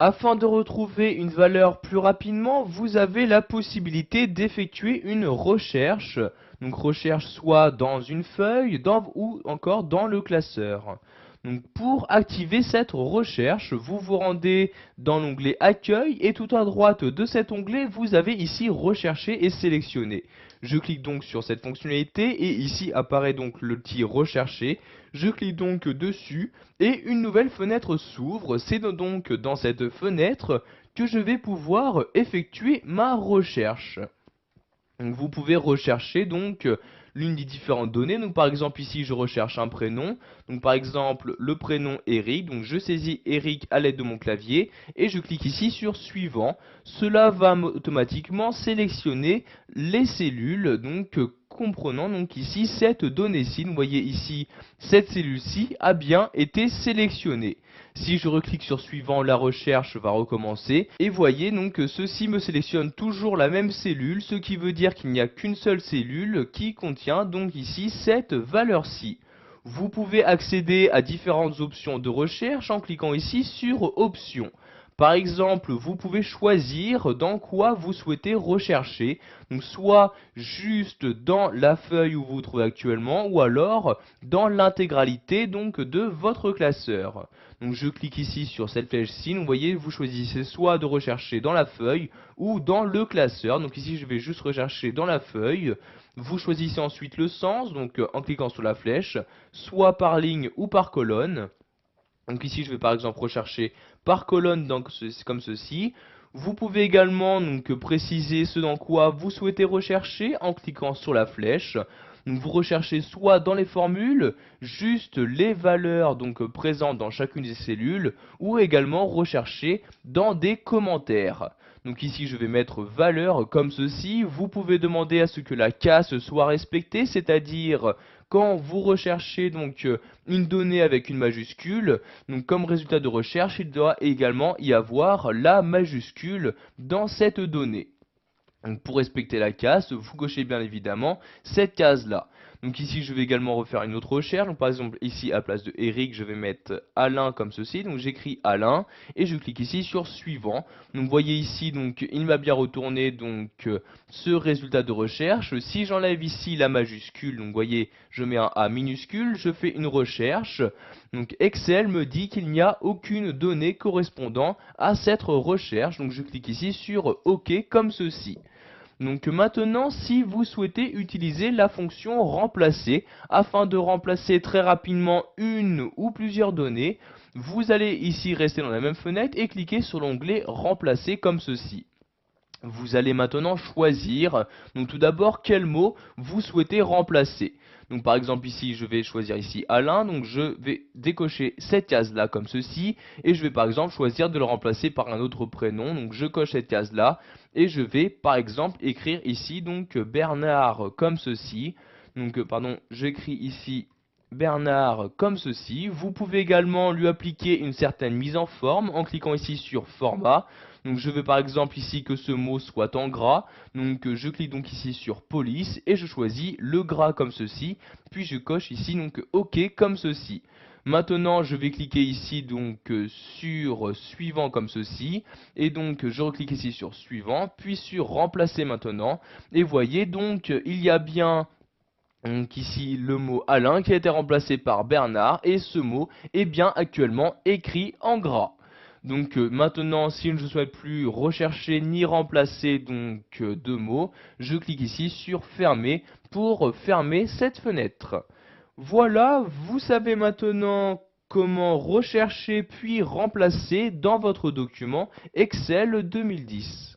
Afin de retrouver une valeur plus rapidement, vous avez la possibilité d'effectuer une recherche. Donc recherche soit dans une feuille ou encore dans le classeur. Donc pour activer cette recherche, vous vous rendez dans l'onglet Accueil et tout à droite de cet onglet, vous avez ici Rechercher et sélectionner. Je clique donc sur cette fonctionnalité et ici apparaît donc le petit Rechercher. Je clique donc dessus et une nouvelle fenêtre s'ouvre. C'est donc dans cette fenêtre que je vais pouvoir effectuer ma recherche. Donc vous pouvez rechercher donc l'une des différentes données. Donc par exemple ici je recherche un prénom. Donc par exemple le prénom Eric. Donc je saisis Eric à l'aide de mon clavier et je clique ici sur suivant. Cela va automatiquement sélectionner les cellules donc comprenant donc ici cette donnée-ci. Vous voyez ici cette cellule-ci a bien été sélectionnée. Si je reclique sur suivant, la recherche va recommencer. Et voyez donc que ceci me sélectionne toujours la même cellule, ce qui veut dire qu'il n'y a qu'une seule cellule qui contient donc ici cette valeur-ci. Vous pouvez accéder à différentes options de recherche en cliquant ici sur Options. Par exemple, vous pouvez choisir dans quoi vous souhaitez rechercher, donc soit juste dans la feuille où vous vous trouvez actuellement, ou alors dans l'intégralité donc de votre classeur. Donc je clique ici sur cette flèche-ci, vous voyez, vous choisissez soit de rechercher dans la feuille ou dans le classeur. Donc ici je vais juste rechercher dans la feuille. Vous choisissez ensuite le sens, donc en cliquant sur la flèche, soit par ligne ou par colonne. Donc ici je vais par exemple rechercher par colonne comme ceci. Vous pouvez également donc préciser ce dans quoi vous souhaitez rechercher en cliquant sur la flèche. Donc vous recherchez soit dans les formules, juste les valeurs donc présentes dans chacune des cellules, ou également rechercher dans des commentaires. Donc ici je vais mettre valeur comme ceci. Vous pouvez demander à ce que la casse soit respectée, c'est-à-dire quand vous recherchez donc une donnée avec une majuscule, donc comme résultat de recherche, il doit également y avoir la majuscule dans cette donnée. Donc pour respecter la casse, vous cochez bien évidemment cette case-là. Donc ici, je vais également refaire une autre recherche. Donc par exemple, ici, à place de Eric, je vais mettre Alain comme ceci. Donc j'écris Alain et je clique ici sur Suivant. Donc vous voyez ici, donc il m'a bien retourné donc ce résultat de recherche. Si j'enlève ici la majuscule, donc vous voyez, je mets un A minuscule, je fais une recherche. Donc Excel me dit qu'il n'y a aucune donnée correspondant à cette recherche. Donc je clique ici sur OK comme ceci. Donc maintenant, si vous souhaitez utiliser la fonction remplacer, afin de remplacer très rapidement une ou plusieurs données, vous allez ici rester dans la même fenêtre et cliquer sur l'onglet remplacer comme ceci. Vous allez maintenant choisir, donc tout d'abord, quel mot vous souhaitez remplacer. Donc par exemple ici, je vais choisir ici Alain, donc je vais décocher cette case-là comme ceci, et je vais par exemple choisir de le remplacer par un autre prénom, donc je coche cette case-là, et je vais par exemple écrire ici donc Bernard comme ceci, donc pardon, j'écris ici Bernard comme ceci. Vous pouvez également lui appliquer une certaine mise en forme en cliquant ici sur format. Donc je veux par exemple ici que ce mot soit en gras. Donc je clique donc ici sur police et je choisis le gras comme ceci. Puis je coche ici donc OK comme ceci. Maintenant je vais cliquer ici donc sur suivant comme ceci. Et donc je reclique ici sur suivant. Puis sur remplacer maintenant. Et voyez donc il y a bien donc ici le mot Alain qui a été remplacé par Bernard et ce mot est bien actuellement écrit en gras. Donc maintenant si je ne souhaite plus rechercher ni remplacer donc deux mots, je clique ici sur fermer pour fermer cette fenêtre. Voilà, vous savez maintenant comment rechercher puis remplacer dans votre document Excel 2010.